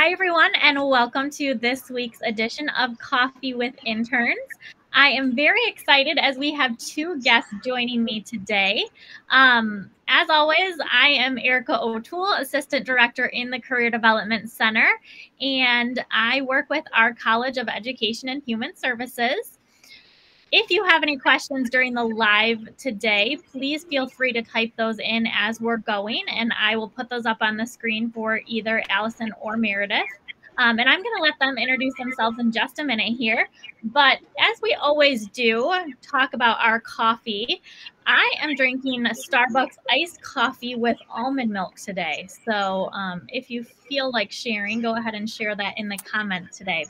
Hi, everyone, and welcome to this week's edition of Coffee with Interns. I am very excited as we have two guests joining me today. As always, I am Erica O'Toole, Assistant Director in the Career Development Center, and I work with our College of Education and Human Services. If you have any questions during the live today, please feel free to type those in as we're going, and I will put those up on the screen for either Allison or Meredith. And I'm going to let them introduce themselves in just a minute here. But as we always do, talk about our coffee. I am drinking a Starbucks iced coffee with almond milk today. So if you feel like sharing, go ahead and share that in the comments today.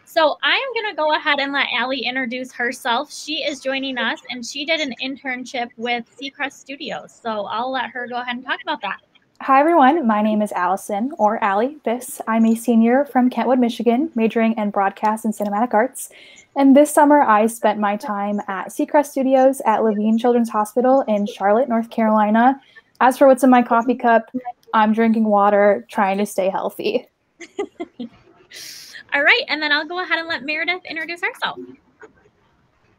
So I am going to go ahead and let Allie introduce herself. She is joining us, and she did an internship with Seacrest Studios. So I'll let her go ahead and talk about that. Hi, everyone. My name is Allison, or Allie Biss. I'm a senior from Kentwood, Michigan, majoring in broadcast and cinematic arts. And this summer, I spent my time at Seacrest Studios at Levine Children's Hospital in Charlotte, North Carolina. As for what's in my coffee cup, I'm drinking water, trying to stay healthy. All right, and then I'll go ahead and let Meredith introduce herself.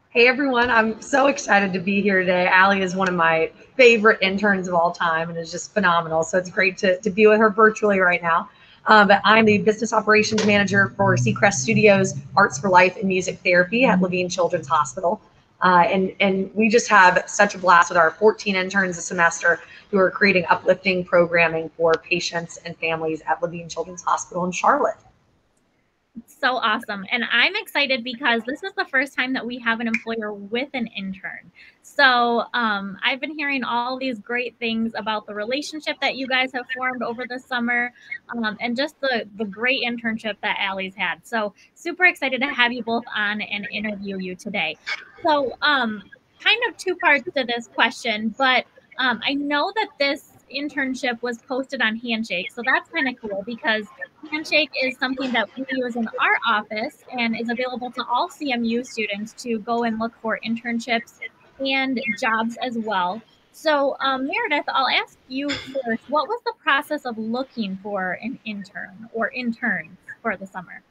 Hey everyone, I'm so excited to be here today. Allie is one of my favorite interns of all time and is just phenomenal. So it's great to be with her virtually right now. But I'm the Business Operations Manager for Seacrest Studios, Arts for Life and Music Therapy at Levine Children's Hospital. And we just have such a blast with our 14 interns a semester who are creating uplifting programming for patients and families at Levine Children's Hospital in Charlotte. So awesome. And I'm excited because this is the first time that we have an employer with an intern. So I've been hearing all these great things about the relationship that you guys have formed over the summer and just the great internship that Allie's had. So super excited to have you both on and interview you today. So kind of two parts to this question, but I know that this internship was posted on Handshake. So that's kind of cool because Handshake is something that we use in our office and is available to all CMU students to go and look for internships and jobs as well. So Meredith, I'll ask you first, what was the process of looking for an intern or interns for the summer?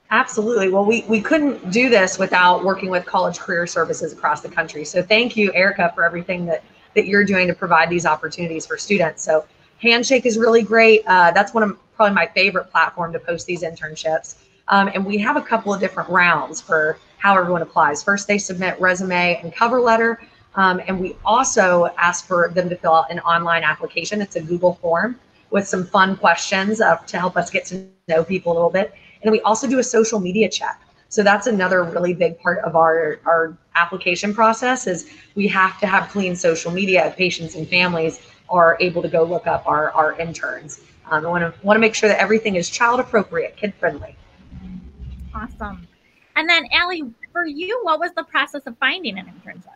Absolutely. Well, we couldn't do this without working with college career services across the country. So thank you, Erica, for everything that you're doing to provide these opportunities for students. So Handshake is really great. That's probably my favorite platform to post these internships. And we have a couple of different rounds for how everyone applies. First, they submit resume and cover letter. And we also ask for them to fill out an online application. It's a Google form with some fun questions to help us get to know people a little bit. And we also do a social media check. So that's another really big part of our application process is we have to have clean social media. Patients and families are able to go look up our interns. I want to make sure that everything is child appropriate, kid friendly. Awesome. And then Allie, for you, what was the process of finding an internship?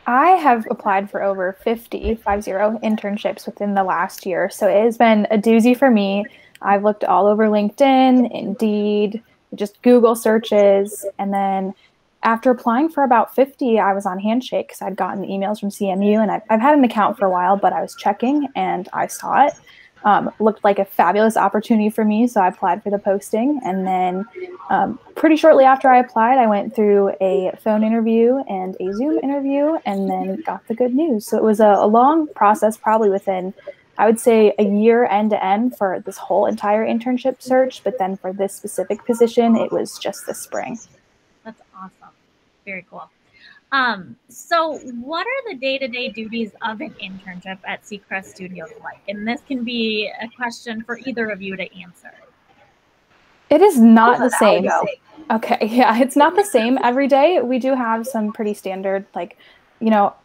I have applied for over 50 internships within the last year. So it has been a doozy for me. I've looked all over LinkedIn, Indeed, just Google searches. And then after applying for about 50, I was on Handshake because I'd gotten emails from CMU and I've had an account for a while, but I was checking and I saw it. Looked like a fabulous opportunity for me, so I applied for the posting. And then pretty shortly after I applied, I went through a phone interview and a Zoom interview and then got the good news. So it was a long process, probably within, I would say, a year end to end for this whole entire internship search. But then for this specific position, it was just this spring. That's awesome. Very cool. So what are the day-to-day duties of an internship at Seacrest Studios like? And this can be a question for either of you to answer. It is not the same. Okay, yeah, it's not the same every day. We do have some pretty standard, like,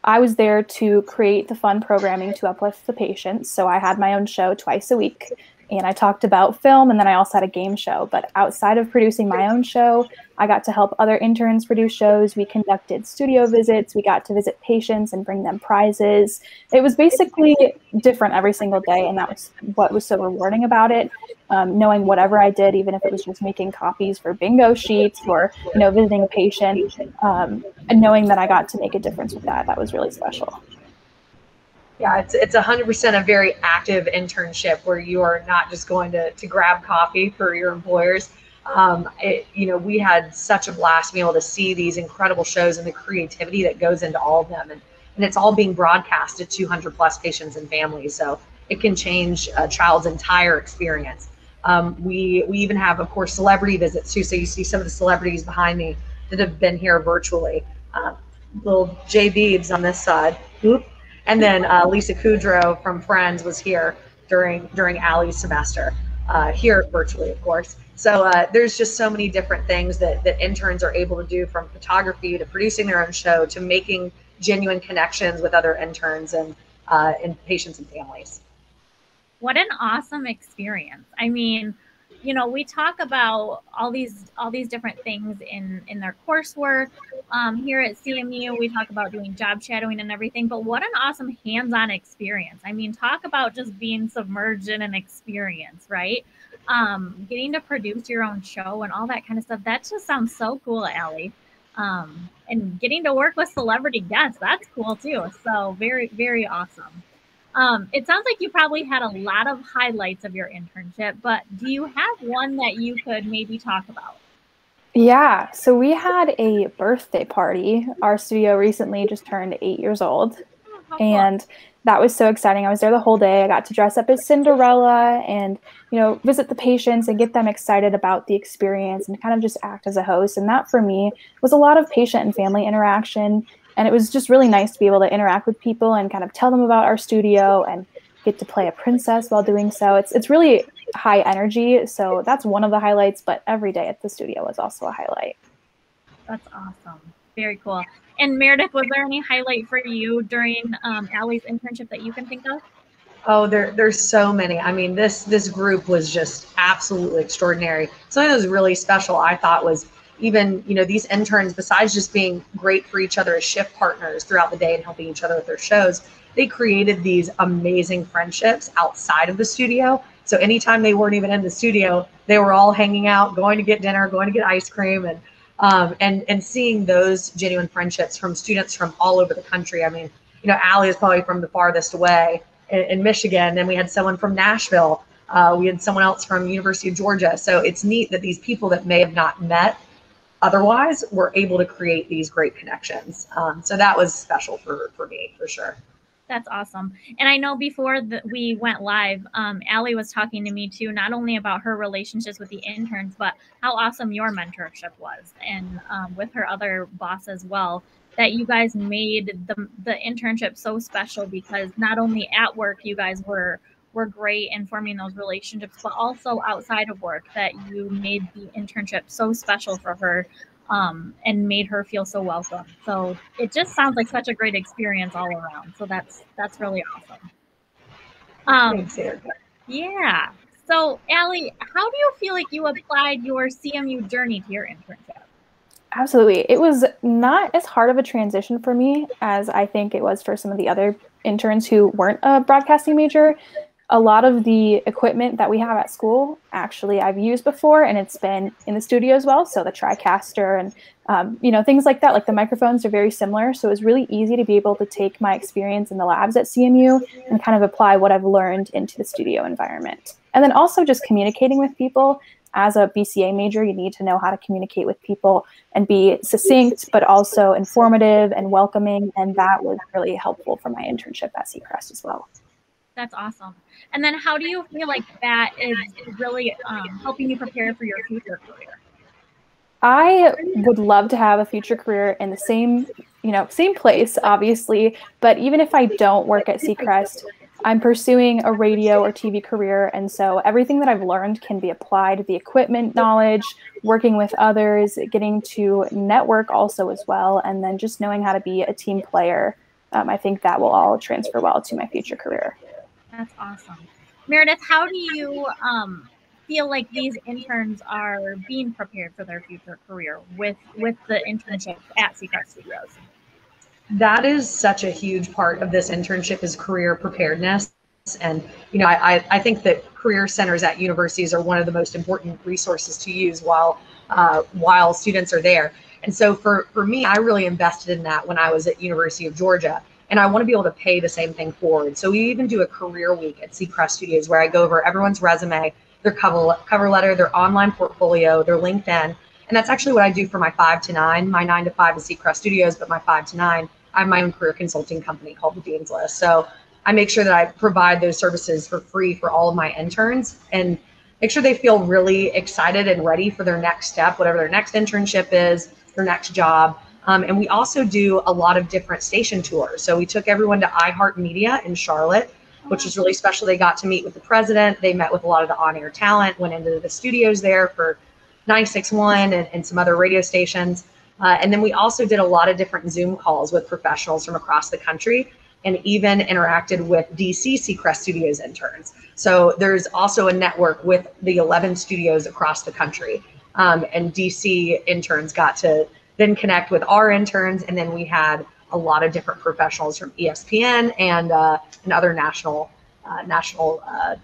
I was there to create the fun programming to uplift the patients. So I had my own show twice a week. And I talked about film, and then I also had a game show. But outside of producing my own show, I got to help other interns produce shows. We conducted studio visits. We got to visit patients and bring them prizes. It was basically different every single day, and that was what was so rewarding about it. Knowing whatever I did, even if it was just making copies for bingo sheets or visiting a patient, and knowing that I got to make a difference with that was really special. Yeah, it's 100% a very active internship where you are not just going to grab coffee for your employers. We had such a blast being able to see these incredible shows and the creativity that goes into all of them. And it's all being broadcast to 200 plus patients and families. So it can change a child's entire experience. We even have, of course, celebrity visits too. So you see some of the celebrities behind me that have been here virtually. Little J Beebs on this side. Oop. And then Lisa Kudrow from Friends was here during Allie's semester, here virtually, of course. So there's just so many different things that interns are able to do, from photography to producing their own show to making genuine connections with other interns and patients and families. What an awesome experience. I mean, we talk about all these different things in their coursework. Here at CMU, we talk about doing job shadowing and everything, but what an awesome hands-on experience. I mean, talk about just being submerged in an experience, right? Getting to produce your own show and all that kind of stuff. That just sounds so cool, Allie. And getting to work with celebrity guests, that's cool too. So very, very awesome. It sounds like you probably had a lot of highlights of your internship, but do you have one that you could maybe talk about? Yeah, so we had a birthday party. Our studio recently just turned 8 years old, and that was so exciting. I was there the whole day. I got to dress up as Cinderella and, visit the patients and get them excited about the experience and kind of just act as a host. And that for me was a lot of patient and family interaction. And it was just really nice to be able to interact with people and kind of tell them about our studio and get to play a princess while doing so. It's really high energy. So that's one of the highlights, but every day at the studio was also a highlight. That's awesome. Very cool. And Meredith, was there any highlight for you during Allie's internship that you can think of? Oh, there's so many. I mean, this group was just absolutely extraordinary. Something that was really special, I thought, was even, these interns, besides just being great for each other as shift partners throughout the day and helping each other with their shows, they created these amazing friendships outside of the studio. So anytime they weren't even in the studio, they were all hanging out, going to get dinner, going to get ice cream, and seeing those genuine friendships from students from all over the country. I mean, Allie is probably from the farthest away in Michigan, and we had someone from Nashville. We had someone else from University of Georgia. So it's neat that these people that may have not met otherwise were able to create these great connections. So that was special for me, for sure. That's awesome. And I know before we went live, Allie was talking to me too, not only about her relationships with the interns, but how awesome your mentorship was, and with her other boss as well, that you guys made the internship so special, because not only at work you guys were great in forming those relationships, but also outside of work, that you made the internship so special for her, and made her feel so welcome. So it just sounds like such a great experience all around. So that's really awesome. Thanks, Erica. Yeah. So Allie, how do you feel like you applied your CMU journey to your internship? Absolutely. It was not as hard of a transition for me as I think it was for some of the other interns who weren't a broadcasting major. A lot of the equipment that we have at school, actually, I've used before, and it's been in the studio as well. So the TriCaster and, things like that, like the microphones are very similar. So it was really easy to be able to take my experience in the labs at CMU and kind of apply what I've learned into the studio environment. And then also just communicating with people. As a BCA major, you need to know how to communicate with people and be succinct, but also informative and welcoming. And that was really helpful for my internship at Seacrest as well. That's awesome. And then how do you feel like that is really helping you prepare for your future career? I would love to have a future career in the same place, obviously. But even if I don't work at Seacrest, I'm pursuing a radio or TV career. And so everything that I've learned can be applied, the equipment knowledge, working with others, getting to network also as well, and then just knowing how to be a team player. I think that will all transfer well to my future career. That's awesome. Meredith, how do you feel like these interns are being prepared for their future career with the internship at Seacrest Studios? That is such a huge part of this internship, is career preparedness. And, I think that career centers at universities are one of the most important resources to use while students are there. And so for me, I really invested in that when I was at University of Georgia. and I want to be able to pay the same thing forward. So we even do a career week at Seacrest Studios where I go over everyone's resume, their cover letter, their online portfolio, their LinkedIn. And that's actually what I do for my 5 to 9. My 9 to 5 is Seacrest Studios, but my 5 to 9, I have my own career consulting company called The Dean's List. So I make sure that I provide those services for free for all of my interns and make sure they feel really excited and ready for their next step, whatever their next internship is, their next job. And we also do a lot of different station tours. So we took everyone to iHeartMedia in Charlotte, which was really special. They got to meet with the president. They met with a lot of the on-air talent, went into the studios there for 96.1 and some other radio stations. And then we also did a lot of different Zoom calls with professionals from across the country and even interacted with DC Seacrest Studios interns. So there's also a network with the 11 studios across the country. And DC interns got to then connect with our interns. And then we had a lot of different professionals from ESPN and other national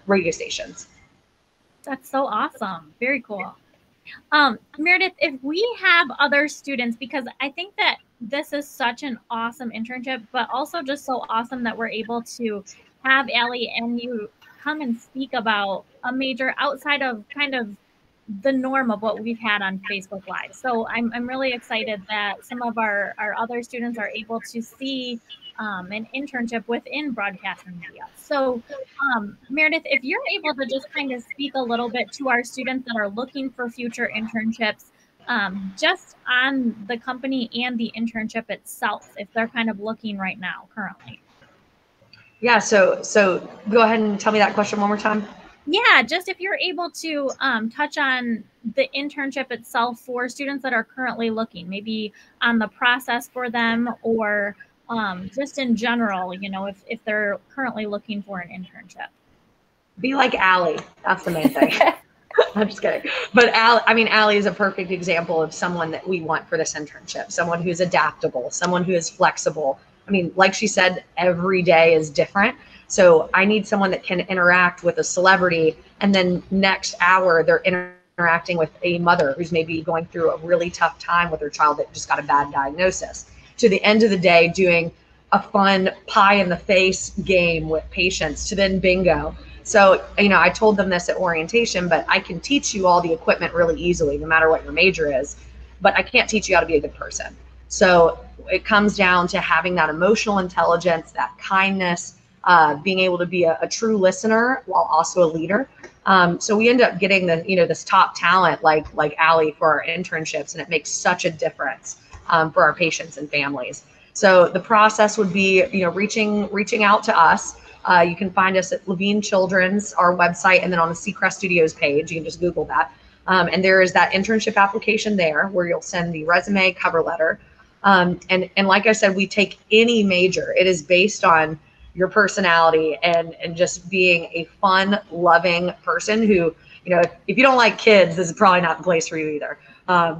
radio stations. That's so awesome. Very cool. Meredith, if we have other students, because I think that this is such an awesome internship, but also just so awesome that we're able to have Allie and you come and speak about a major outside of kind of the norm of what we've had on Facebook Live. So I'm really excited that some of our other students are able to see an internship within broadcasting media. So Meredith, if you're able to just kind of speak a little bit to our students that are looking for future internships, just on the company and the internship itself, if they're kind of looking right now currently. Yeah, so go ahead and tell me that question one more time. Yeah, just if you're able to touch on the internship itself for students that are currently looking, maybe on the process for them or just in general, you know, if they're currently looking for an internship. Be like Allie. That's the main thing. I'm just kidding. But Allie is a perfect example of someone that we want for this internship, someone who's adaptable, someone who is flexible. I mean, like she said, every day is different. So I need someone that can interact with a celebrity and then next hour they're interacting with a mother who's maybe going through a really tough time with her child that just got a bad diagnosis. To the end of the day, doing a fun pie in the face game with patients to then bingo. So, you know, I told them this at orientation, but I can teach you all the equipment really easily, no matter what your major is, but I can't teach you how to be a good person. So it comes down to having that emotional intelligence, that kindness, being able to be a true listener while also a leader. So we end up getting this top talent like Allie for our internships, and it makes such a difference for our patients and families. So the process would be, reaching out to us. You can find us at Levine Children's, our website, and then on the Seacrest Studios page. You can just Google that. And there is that internship application there where you'll send the resume, cover letter. And like I said, we take any major. It is based on your personality and just being a fun, loving person who, if you don't like kids, this is probably not the place for you either.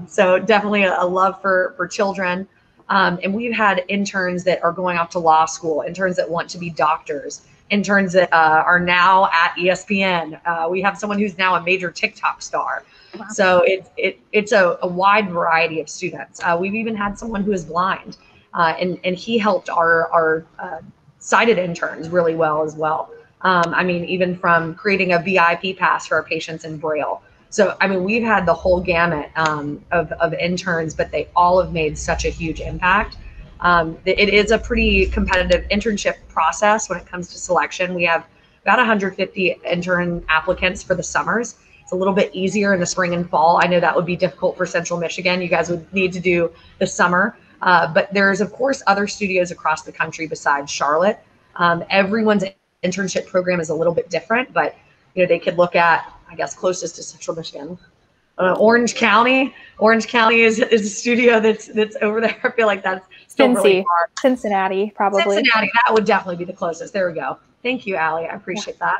So definitely a love for children. And we've had interns that are going off to law school, interns that want to be doctors, interns that are now at ESPN. We have someone who's now a major TikTok star. Wow. So it's a wide variety of students. We've even had someone who is blind, and he helped our sighted interns really well as well. Even from creating a VIP pass for our patients in Braille. So, we've had the whole gamut of interns, but they all have made such a huge impact. It is a pretty competitive internship process when it comes to selection. We have about 150 intern applicants for the summers. It's a little bit easier in the spring and fall. I know that would be difficult for Central Michigan. You guys would need to do the summer. But there's, of course, other studios across the country besides Charlotte. Everyone's internship program is a little bit different, but they could look at, I guess, closest to Central Michigan, Orange County. Orange County is a studio that's over there. I feel like that's still really far. Cincinnati, probably. Cincinnati, that would definitely be the closest. There we go. Thank you, Allie. I appreciate that.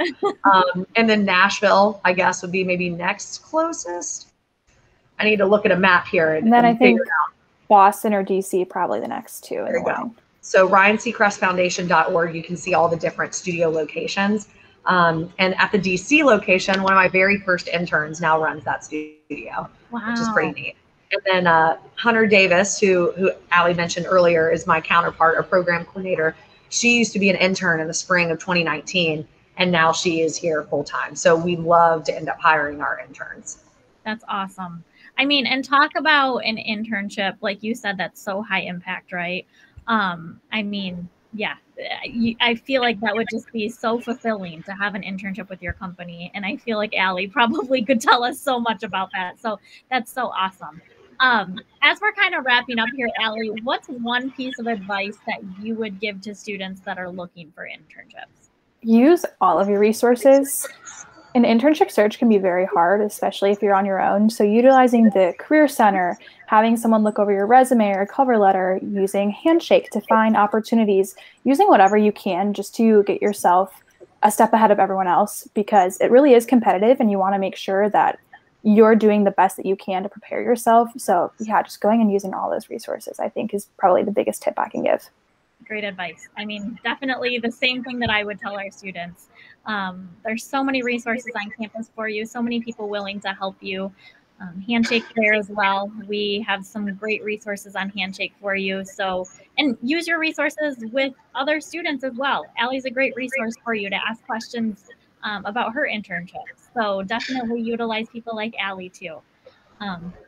And then Nashville, I guess, would be maybe next closest. I need to look at a map here and then I think Boston or DC, probably the next two. There you go. So RyanSeacrestFoundation.org, you can see all the different studio locations. And at the DC location, one of my very first interns now runs that studio, which is pretty neat. And then Hunter Davis, who Allie mentioned earlier, is my counterpart or program coordinator. She used to be an intern in the spring of 2019, and now she is here full time. So we love to end up hiring our interns. That's awesome. I mean, and talk about an internship, like you said, that's so high impact, right? I mean, yeah, I feel like that would just be so fulfilling to have an internship with your company. And I feel like Allie probably could tell us so much about that. So that's so awesome. As we're kind of wrapping up here, Allie, what's one piece of advice that you would give to students that are looking for internships? Use all of your resources. An internship search can be very hard, especially if you're on your own. So utilizing the Career Center, having someone look over your resume or cover letter, using Handshake to find opportunities, using whatever you can just to get yourself a step ahead of everyone else, because it really is competitive and you want to make sure that you're doing the best that you can to prepare yourself. So yeah, just going and using all those resources, I think, is probably the biggest tip I can give. Great advice. I mean, definitely the same thing that I would tell our students. There's so many resources on campus for you, so many people willing to help you. Handshake there as well. We have some great resources on Handshake for you. So, and use your resources with other students as well. Allie's a great resource for you to ask questions about her internship. So definitely utilize people like Allie too.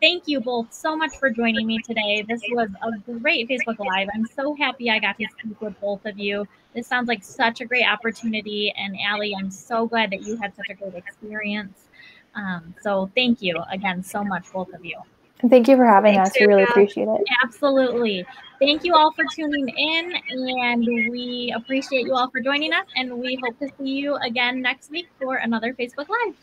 Thank you both so much for joining me today. This was a great Facebook Live. I'm so happy I got to speak with both of you. This sounds like such a great opportunity. And Allie, I'm so glad that you had such a great experience. So thank you again so much, both of you. And thank you for having us. We really appreciate it. Absolutely. Thank you all for tuning in, and we appreciate you all for joining us, and we hope to see you again next week for another Facebook Live.